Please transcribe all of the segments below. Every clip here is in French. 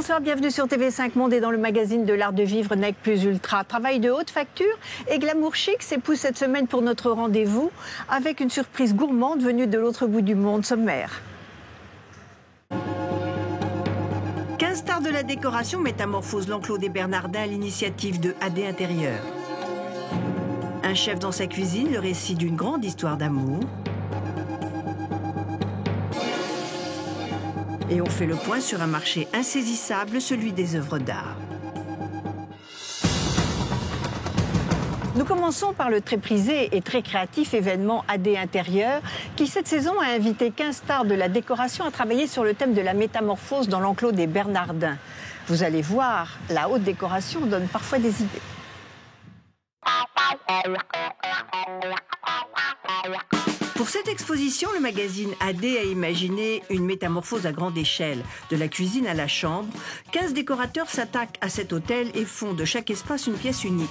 bonsoir, bienvenue sur TV5 Monde et dans le magazine de l'art de vivre Nec Plus Ultra. Travail de haute facture et glamour chic s'épousent cette semaine pour notre rendez-vous avec une surprise gourmande venue de l'autre bout du monde. Sommaire. 15 stars de la décoration métamorphosent l'enclos des Bernardins à l'initiative de AD Intérieur. Un chef dans sa cuisine, le récit d'une grande histoire d'amour. Et on fait le point sur un marché insaisissable, celui des œuvres d'art. Nous commençons par le très prisé et très créatif événement AD Intérieur, qui cette saison a invité 15 stars de la décoration à travailler sur le thème de la métamorphose dans l'enclos des Bernardins. Vous allez voir, la haute décoration donne parfois des idées. Pour cette exposition, le magazine AD a imaginé une métamorphose à grande échelle. De la cuisine à la chambre, 15 décorateurs s'attaquent à cet hôtel et font de chaque espace une pièce unique.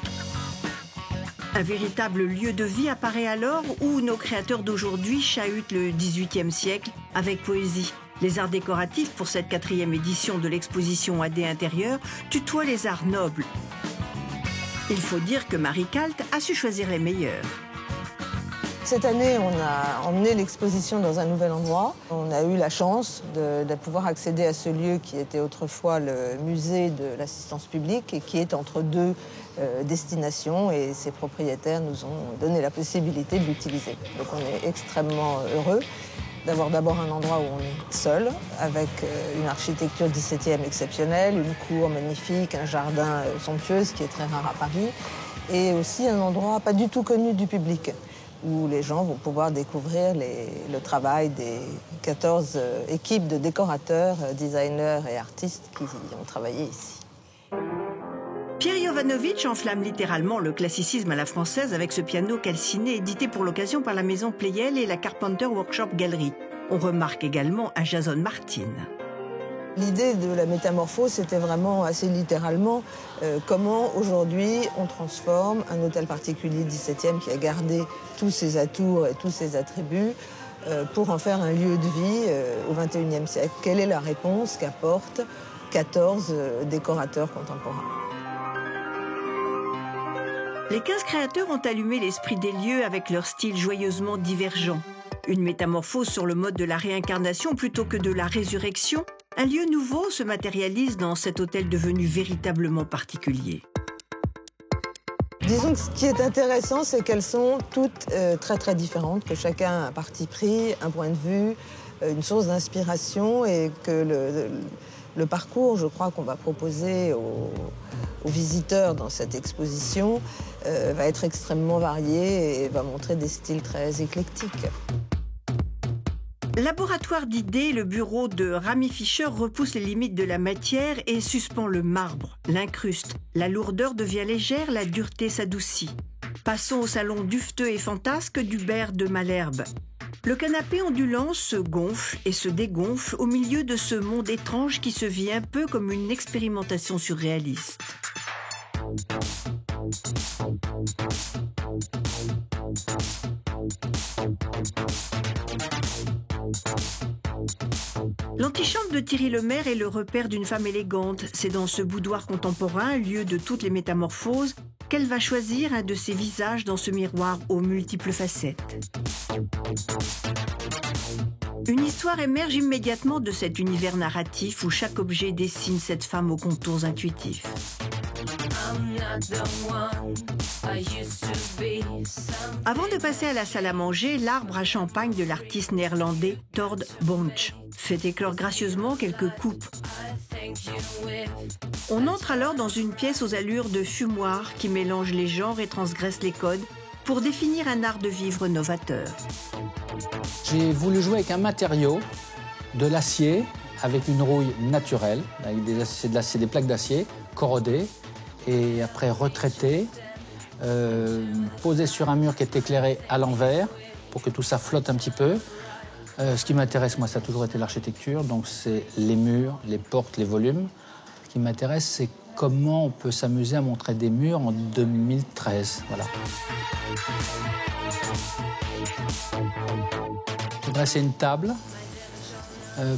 Un véritable lieu de vie apparaît alors où nos créateurs d'aujourd'hui chahutent le XVIIIe siècle avec poésie. Les arts décoratifs pour cette 4e édition de l'exposition AD Intérieur tutoient les arts nobles. Il faut dire que Marie Calt a su choisir les meilleurs. Cette année, on a emmené l'exposition dans un nouvel endroit. On a eu la chance de pouvoir accéder à ce lieu qui était autrefois le musée de l'assistance publique et qui est entre deux destinations, et ses propriétaires nous ont donné la possibilité de l'utiliser. Donc on est extrêmement heureux d'avoir d'abord un endroit où on est seul, avec une architecture 17e exceptionnelle, une cour magnifique, un jardin somptueux, ce qui est très rare à Paris, et aussi un endroit pas du tout connu du public, où les gens vont pouvoir découvrir le travail des 14 équipes de décorateurs, designers et artistes qui ont travaillé ici. Pierre Jovanovic enflamme littéralement le classicisme à la française avec ce piano calciné édité pour l'occasion par la maison Pleyel et la Carpenter Workshop Gallery. On remarque également un Jason Martin. L'idée de la métamorphose, c'était vraiment assez littéralement comment aujourd'hui on transforme un hôtel particulier 17e qui a gardé tous ses atours et tous ses attributs pour en faire un lieu de vie au XXIe siècle. Quelle est la réponse qu'apportent 14 décorateurs contemporains? Les 15 créateurs ont allumé l'esprit des lieux avec leur style joyeusement divergent. Une métamorphose sur le mode de la réincarnation plutôt que de la résurrection. Un lieu nouveau se matérialise dans cet hôtel devenu véritablement particulier. Disons que ce qui est intéressant, c'est qu'elles sont toutes très très différentes, que chacun a un parti pris, un point de vue, une source d'inspiration, et que le parcours, je crois, qu'on va proposer aux visiteurs dans cette exposition va être extrêmement varié et va montrer des styles très éclectiques. Laboratoire d'idées, le bureau de Rami Fischer repousse les limites de la matière et suspend le marbre, l'incruste. La lourdeur devient légère, la dureté s'adoucit. Passons au salon dufteux et fantasque d'Hubert de Malherbe. Le canapé ondulant se gonfle et se dégonfle au milieu de ce monde étrange qui se vit un peu comme une expérimentation surréaliste. L'antichambre de Thierry Lemaire est le repère d'une femme élégante. C'est dans ce boudoir contemporain, lieu de toutes les métamorphoses, qu'elle va choisir un de ses visages dans ce miroir aux multiples facettes. Une histoire émerge immédiatement de cet univers narratif où chaque objet dessine cette femme aux contours intuitifs. Avant de passer à la salle à manger, l'arbre à champagne de l'artiste néerlandais Tord Bonch fait éclore gracieusement quelques coupes. On entre alors dans une pièce aux allures de fumoir qui mélange les genres et transgresse les codes pour définir un art de vivre novateur. J'ai voulu jouer avec un matériau, de l'acier, avec une rouille naturelle, avec des plaques d'acier corrodées, et après retraitées, posées sur un mur qui est éclairé à l'envers, pour que tout ça flotte un petit peu. Ce qui m'intéresse, moi, ça a toujours été l'architecture, donc c'est les murs, les portes, les volumes. Ce qui m'intéresse, c'est comment on peut s'amuser à montrer des murs en 2013. Voilà. Je vais dresser une table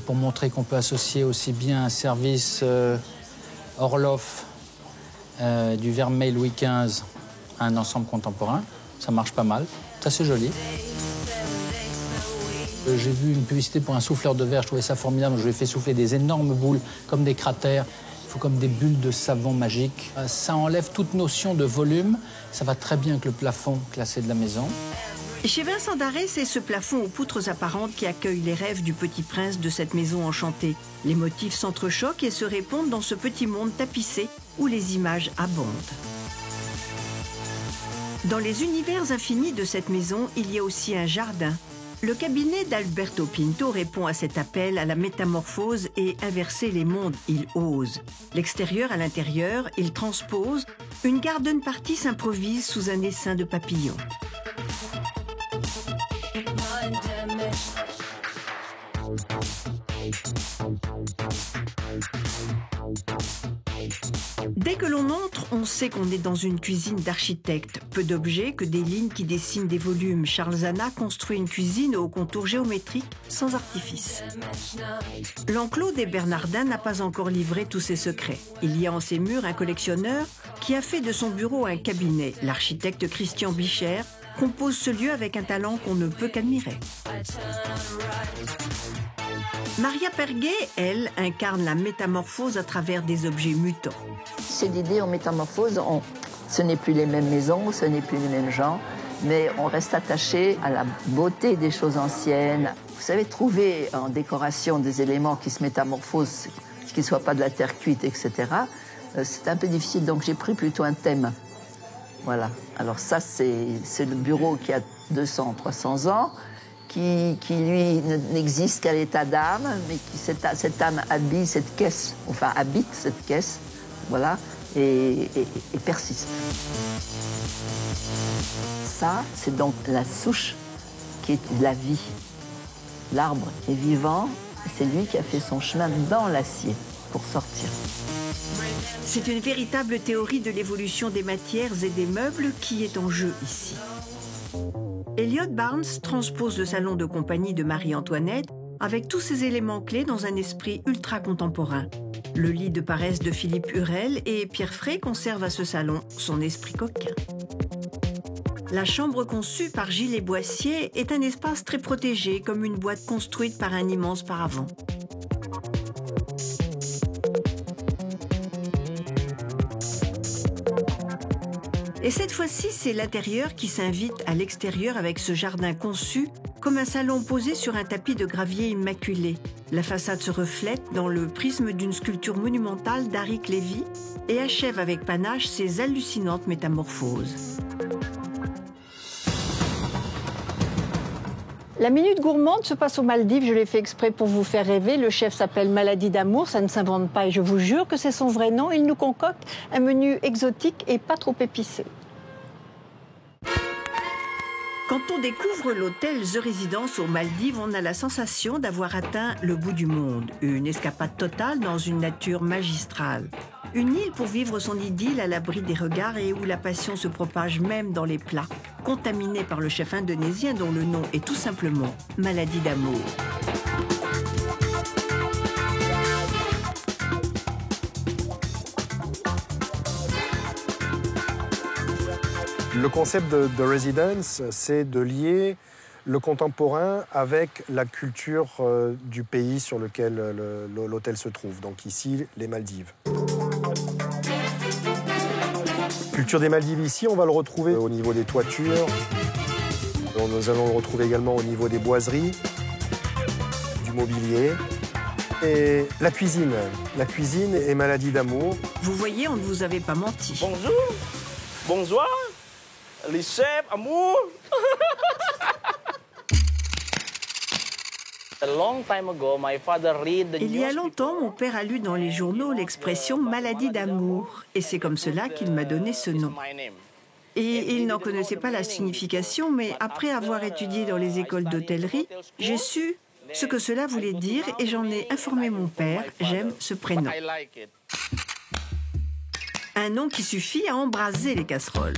pour montrer qu'on peut associer aussi bien un service Orloff du Vermeil Louis XV à un ensemble contemporain. Ça marche pas mal, c'est assez joli. J'ai vu une publicité pour un souffleur de verre, je trouvais ça formidable. Je lui ai fait souffler des énormes boules, comme des cratères. Il faut comme des bulles de savon magique. Ça enlève toute notion de volume. Ça va très bien avec le plafond classé de la maison. Chez Vincent Darré, c'est ce plafond aux poutres apparentes qui accueille les rêves du petit prince de cette maison enchantée. Les motifs s'entrechoquent et se répondent dans ce petit monde tapissé où les images abondent. Dans les univers infinis de cette maison, il y a aussi un jardin. Le cabinet d'Alberto Pinto répond à cet appel à la métamorphose et inverser les mondes, il ose. L'extérieur à l'intérieur, il transpose. Une garden party s'improvise sous un essaim de papillons. Dès que l'on entre, on sait qu'on est dans une cuisine d'architecte. Peu d'objets, que des lignes qui dessinent des volumes. Charles Zana construit une cuisine aux contours géométriques, sans artifice. L'enclos des Bernardins n'a pas encore livré tous ses secrets. Il y a en ses murs un collectionneur qui a fait de son bureau un cabinet. L'architecte Christian Bicher compose ce lieu avec un talent qu'on ne peut qu'admirer. Maria Perguet, elle, incarne la métamorphose à travers des objets mutants. C'est l'idée en métamorphose, ce n'est plus les mêmes maisons, ce n'est plus les mêmes gens, mais on reste attaché à la beauté des choses anciennes. Vous savez, trouver en décoration des éléments qui se métamorphosent, qui ne soient pas de la terre cuite, etc., c'est un peu difficile, donc j'ai pris plutôt un thème. Voilà. Alors ça, c'est le bureau qui a 200, 300 ans, qui lui, n'existe qu'à l'état d'âme, mais qui, cette âme habite cette caisse, voilà, et persiste. Ça, c'est donc la souche qui est la vie. L'arbre est vivant, et c'est lui qui a fait son chemin dans l'acier pour sortir. C'est une véritable théorie de l'évolution des matières et des meubles qui est en jeu ici. Elliot Barnes transpose le salon de compagnie de Marie-Antoinette avec tous ses éléments clés dans un esprit ultra contemporain. Le lit de paresse de Philippe Hurel et Pierre Frey conservent à ce salon son esprit coquin. La chambre conçue par Gilles et Boissier est un espace très protégé, comme une boîte construite par un immense paravent. Et cette fois-ci, c'est l'intérieur qui s'invite à l'extérieur avec ce jardin conçu comme un salon posé sur un tapis de gravier immaculé. La façade se reflète dans le prisme d'une sculpture monumentale d'Arik Lévy et achève avec panache ses hallucinantes métamorphoses. La Minute Gourmande se passe aux Maldives, je l'ai fait exprès pour vous faire rêver. Le chef s'appelle Maladie d'amour, ça ne s'invente pas et je vous jure que c'est son vrai nom. Il nous concocte un menu exotique et pas trop épicé. Quand on découvre l'hôtel The Residence aux Maldives, on a la sensation d'avoir atteint le bout du monde. Une escapade totale dans une nature magistrale. Une île pour vivre son idylle à l'abri des regards et où la passion se propage même dans les plats, contaminés par le chef indonésien dont le nom est tout simplement Maladie d'amour. Le concept de Residence, c'est de lier le contemporain avec la culture du pays sur lequel l'hôtel se trouve. Donc ici, les Maldives. Culture des Maldives ici, on va le retrouver au niveau des toitures. Nous allons le retrouver également au niveau des boiseries, du mobilier. Et la cuisine. La cuisine est Maladie d'amour. Vous voyez, on ne vous avait pas menti. Bonjour. Bonsoir. Les chefs, amour. Il y a longtemps, mon père a lu dans les journaux l'expression « maladie d'amour » et c'est comme cela qu'il m'a donné ce nom. Et il n'en connaissait pas la signification, mais après avoir étudié dans les écoles d'hôtellerie, j'ai su ce que cela voulait dire et j'en ai informé mon père. J'aime ce prénom. Un nom qui suffit à embraser les casseroles.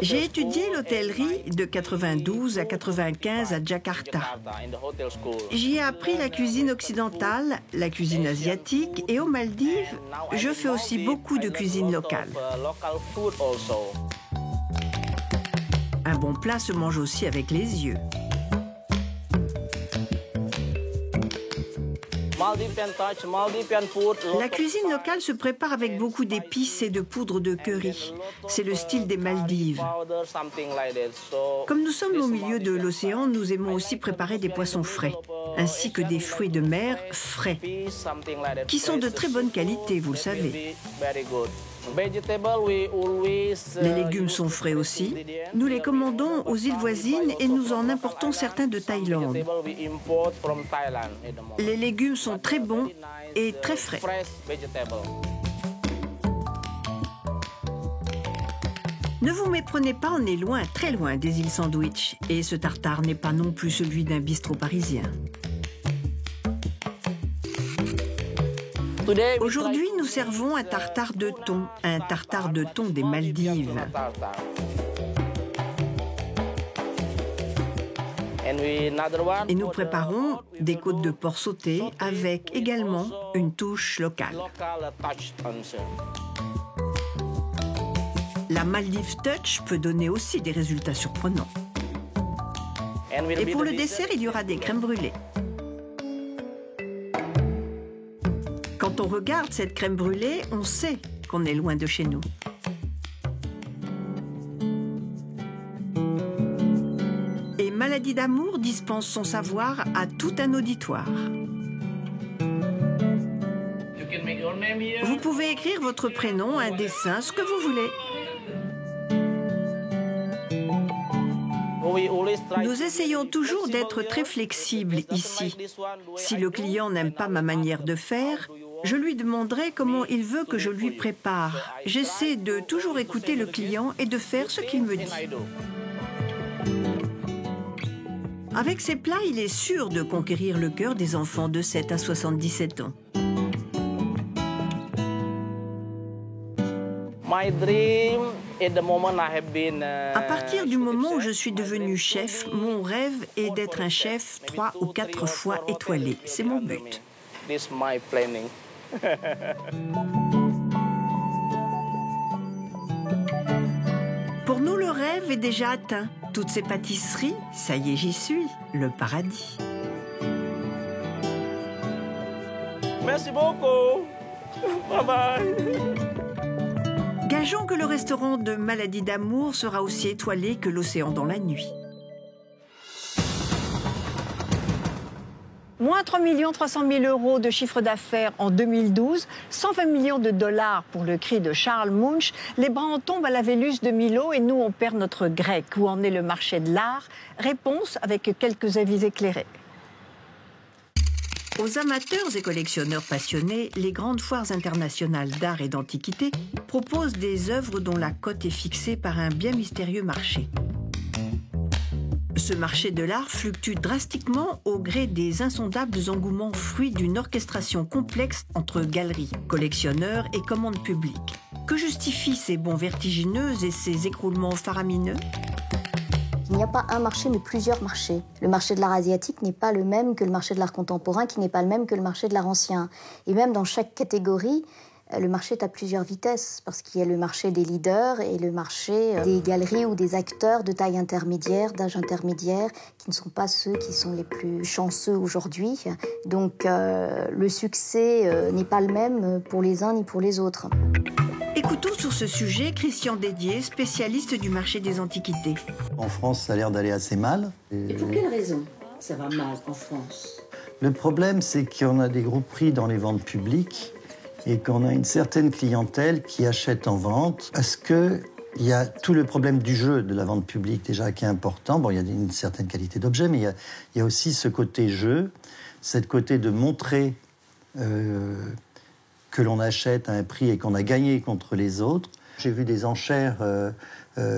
J'ai étudié l'hôtellerie de 92 à 95 à Jakarta. J'y ai appris la cuisine occidentale, la cuisine asiatique et aux Maldives, je fais aussi beaucoup de cuisine locale. Un bon plat se mange aussi avec les yeux. La cuisine locale se prépare avec beaucoup d'épices et de poudre de curry. C'est le style des Maldives. Comme nous sommes au milieu de l'océan, nous aimons aussi préparer des poissons frais, ainsi que des fruits de mer frais, qui sont de très bonne qualité, vous le savez. Les légumes sont frais aussi. Nous les commandons aux îles voisines et nous en importons certains de Thaïlande. Les légumes sont très bons et très frais. Ne vous méprenez pas, on est loin, très loin des îles Sandwich. Et ce tartare n'est pas non plus celui d'un bistrot parisien. Aujourd'hui, nous servons un tartare de thon des Maldives. Et nous préparons des côtes de porc sautées avec également une touche locale. La Maldive Touch peut donner aussi des résultats surprenants. Et pour le dessert, il y aura des crèmes brûlées. Quand on regarde cette crème brûlée, on sait qu'on est loin de chez nous. Et Maladie d'amour dispense son savoir à tout un auditoire. Vous pouvez écrire votre prénom, un dessin, ce que vous voulez. Nous essayons toujours d'être très flexibles ici. Si le client n'aime pas ma manière de faire, je lui demanderai comment il veut que je lui prépare. J'essaie de toujours écouter le client et de faire ce qu'il me dit. Avec ces plats, il est sûr de conquérir le cœur des enfants de 7 à 77 ans. À partir du moment où je suis devenu chef, mon rêve est d'être un chef 3 ou 4 fois étoilé. C'est mon but. Pour nous, le rêve est déjà atteint. Toutes ces pâtisseries, ça y est, j'y suis, le paradis. Merci beaucoup. Bye bye. Gageons que le restaurant de Maladie d'amour sera aussi étoilé que l'océan dans la nuit. Moins 3 300 000 euros de chiffre d'affaires en 2012, 120 millions de dollars pour le cri de Charles Munch. Les bras en tombent à la Vélus de Milo et nous, on perd notre grec. Où en est le marché de l'art? Réponse avec quelques avis éclairés. Aux amateurs et collectionneurs passionnés, les grandes foires internationales d'art et d'antiquité proposent des œuvres dont la cote est fixée par un bien mystérieux marché. Ce marché de l'art fluctue drastiquement au gré des insondables engouements fruits d'une orchestration complexe entre galeries, collectionneurs et commandes publiques. Que justifient ces bonds vertigineux et ces écroulements faramineux ? Il n'y a pas un marché, mais plusieurs marchés. Le marché de l'art asiatique n'est pas le même que le marché de l'art contemporain, qui n'est pas le même que le marché de l'art ancien. Et même dans chaque catégorie, le marché est à plusieurs vitesses, parce qu'il y a le marché des leaders et le marché des galeries ou des acteurs de taille intermédiaire, d'âge intermédiaire, qui ne sont pas ceux qui sont les plus chanceux aujourd'hui. Donc le succès n'est pas le même pour les uns ni pour les autres. Écoutons sur ce sujet Christian Dédier, spécialiste du marché des antiquités. En France, ça a l'air d'aller assez mal. Et pour quelle raison ça va mal en France? Le problème, c'est qu'on a des gros prix dans les ventes publiques et qu'on a une certaine clientèle qui achète en vente parce qu'il y a tout le problème du jeu de la vente publique déjà qui est important. Bon, il y a une certaine qualité d'objet, mais il y a aussi ce côté jeu, cette côté de montrer que l'on achète à un prix et qu'on a gagné contre les autres. J'ai vu des enchères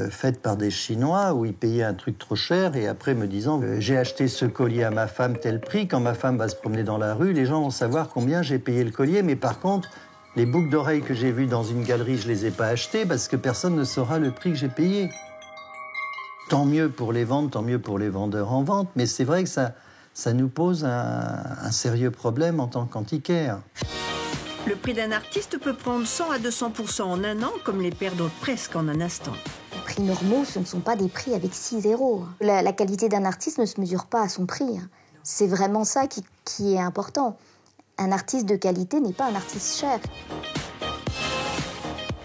faites par des Chinois où ils payaient un truc trop cher et après me disant j'ai acheté ce collier à ma femme tel prix, quand ma femme va se promener dans la rue, les gens vont savoir combien j'ai payé le collier, mais par contre, Les boucles d'oreilles que j'ai vues dans une galerie, je ne les ai pas achetées parce que personne ne saura le prix que j'ai payé. Tant mieux pour les ventes, tant mieux pour les vendeurs en vente, mais c'est vrai que ça nous pose un sérieux problème en tant qu'antiquaire. Le prix d'un artiste peut prendre 100 à 200% en un an, comme les perdre presque en un instant. Les prix normaux, ce ne sont pas des prix avec 6 zéros. La qualité d'un artiste ne se mesure pas à son prix. C'est vraiment ça qui est important. Un artiste de qualité n'est pas un artiste cher.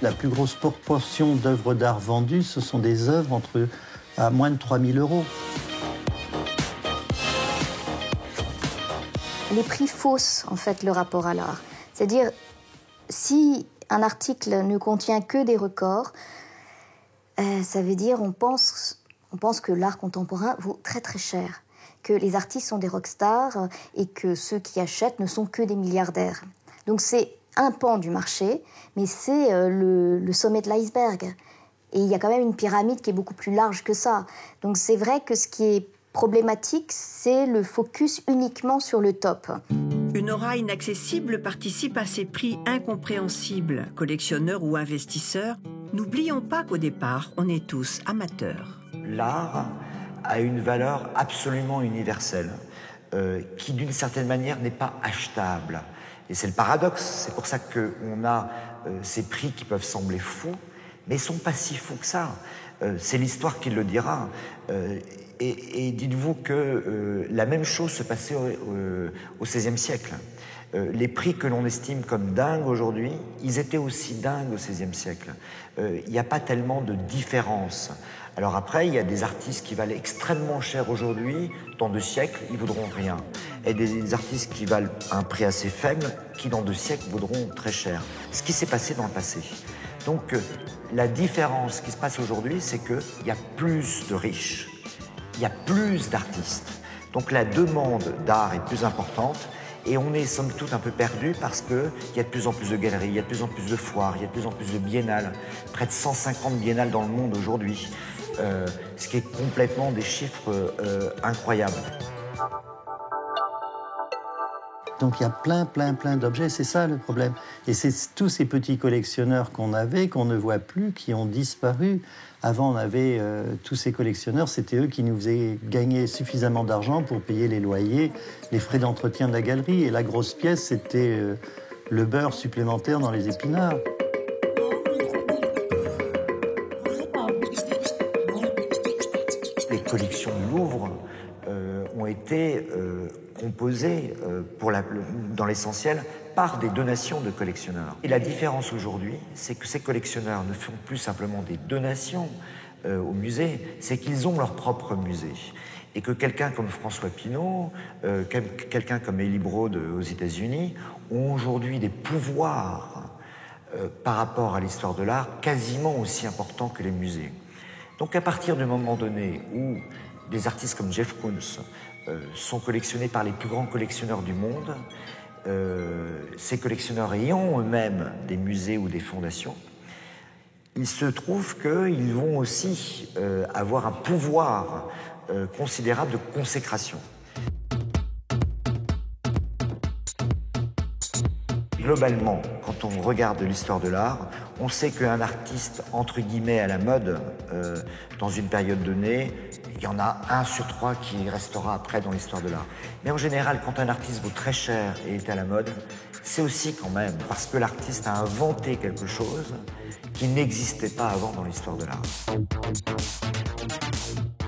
La plus grosse proportion d'œuvres d'art vendues, ce sont des œuvres à moins de 3 000 €. Les prix faussent, en fait, le rapport à l'art. C'est-à-dire, si un article ne contient que des records, ça veut dire on pense que l'art contemporain vaut très très cher, que les artistes sont des rockstars et que ceux qui achètent ne sont que des milliardaires. Donc c'est un pan du marché, mais c'est le sommet de l'iceberg. Et il y a quand même une pyramide qui est beaucoup plus large que ça. Donc c'est vrai que ce qui est problématique, c'est le focus uniquement sur le top. Une aura inaccessible participe à ces prix incompréhensibles. Collectionneurs ou investisseurs, n'oublions pas qu'au départ, on est tous amateurs. L'art a une valeur absolument universelle, qui d'une certaine manière n'est pas achetable. Et c'est le paradoxe, c'est pour ça qu'on a ces prix qui peuvent sembler fous, mais ils ne sont pas si fous que ça. C'est l'histoire qui le dira. Et dites-vous que la même chose se passait au XVIe siècle. Les prix que l'on estime comme dingues aujourd'hui, ils étaient aussi dingues au XVIe siècle. Il n'y a pas tellement de différence. Alors après, il y a des artistes qui valent extrêmement cher aujourd'hui, dans 2 siècles, ils ne vaudront rien. Et des artistes qui valent un prix assez faible, qui dans 2 siècles vaudront très cher. Ce qui s'est passé dans le passé. Donc la différence qui se passe aujourd'hui, c'est qu'il y a plus de riches, il y a plus d'artistes. Donc la demande d'art est plus importante et on est somme toute un peu perdu parce qu'il y a de plus en plus de galeries, il y a de plus en plus de foires, il y a de plus en plus de biennales, près de 150 biennales dans le monde aujourd'hui, ce qui est complètement des chiffres incroyables. Donc il y a plein d'objets, c'est ça le problème. Et c'est tous ces petits collectionneurs qu'on avait, qu'on ne voit plus, qui ont disparu. Avant, on avait tous ces collectionneurs, c'était eux qui nous faisaient gagner suffisamment d'argent pour payer les loyers, les frais d'entretien de la galerie. Et la grosse pièce, c'était le beurre supplémentaire dans les épinards. Les collections du Louvre ont été composées dans l'essentiel par des donations de collectionneurs. Et la différence aujourd'hui, c'est que ces collectionneurs ne font plus simplement des donations au musée, c'est qu'ils ont leur propre musée. Et que quelqu'un comme François Pinault, quelqu'un comme Elie Broad aux États-Unis, ont aujourd'hui des pouvoirs par rapport à l'histoire de l'art quasiment aussi importants que les musées. Donc à partir du moment donné où des artistes comme Jeff Koons sont collectionnés par les plus grands collectionneurs du monde, ces collectionneurs ayant eux-mêmes des musées ou des fondations, il se trouve qu'ils vont aussi avoir un pouvoir considérable de consécration. Globalement, quand on regarde l'histoire de l'art, on sait qu'un artiste, entre guillemets, à la mode, dans une période donnée, il y en a 1 sur 3 qui restera après dans l'histoire de l'art. Mais en général, quand un artiste vaut très cher et est à la mode, c'est aussi quand même parce que l'artiste a inventé quelque chose qui n'existait pas avant dans l'histoire de l'art.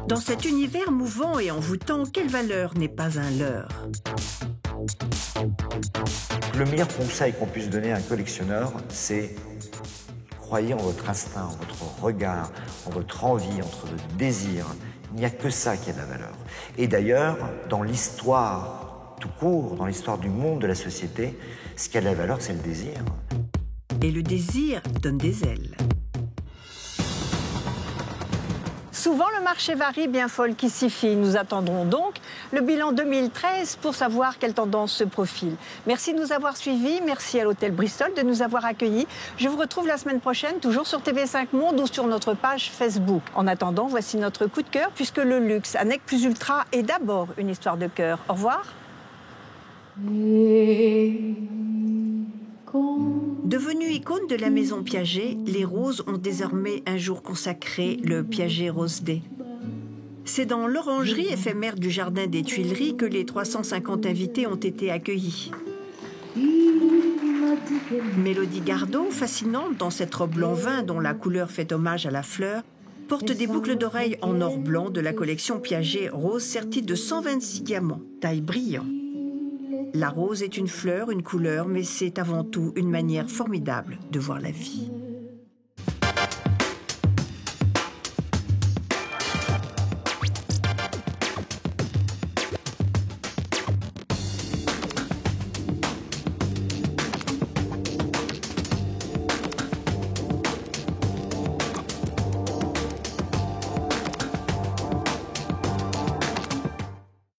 Dans cet univers mouvant et envoûtant, quelle valeur n'est pas un leurre? Le meilleur conseil qu'on puisse donner à un collectionneur, c'est croyez en votre instinct, en votre regard, en votre envie, en votre désir. Il n'y a que ça qui a de la valeur. Et d'ailleurs, dans l'histoire tout court, dans l'histoire du monde, de la société, ce qui a de la valeur, c'est le désir. Et le désir donne des ailes. Souvent, le marché varie, bien folle qui s'y fie. Nous attendrons donc le bilan 2013 pour savoir quelle tendance se profile. Merci de nous avoir suivis. Merci à l'hôtel Bristol de nous avoir accueillis. Je vous retrouve la semaine prochaine, toujours sur TV5 Monde ou sur notre page Facebook. En attendant, voici notre coup de cœur, puisque le luxe à Nec Plus Ultra est d'abord une histoire de cœur. Au revoir. Devenues icônes de la maison Piaget, les roses ont désormais un jour consacré, le Piaget Rose Day. C'est dans l'orangerie éphémère du Jardin des Tuileries que les 350 invités ont été accueillis. Mélodie Gardot, fascinante dans cette robe blanc vin dont la couleur fait hommage à la fleur, porte des boucles d'oreilles en or blanc de la collection Piaget rose sertie de 126 diamants, taille brillant. La rose est une fleur, une couleur, mais c'est avant tout une manière formidable de voir la vie.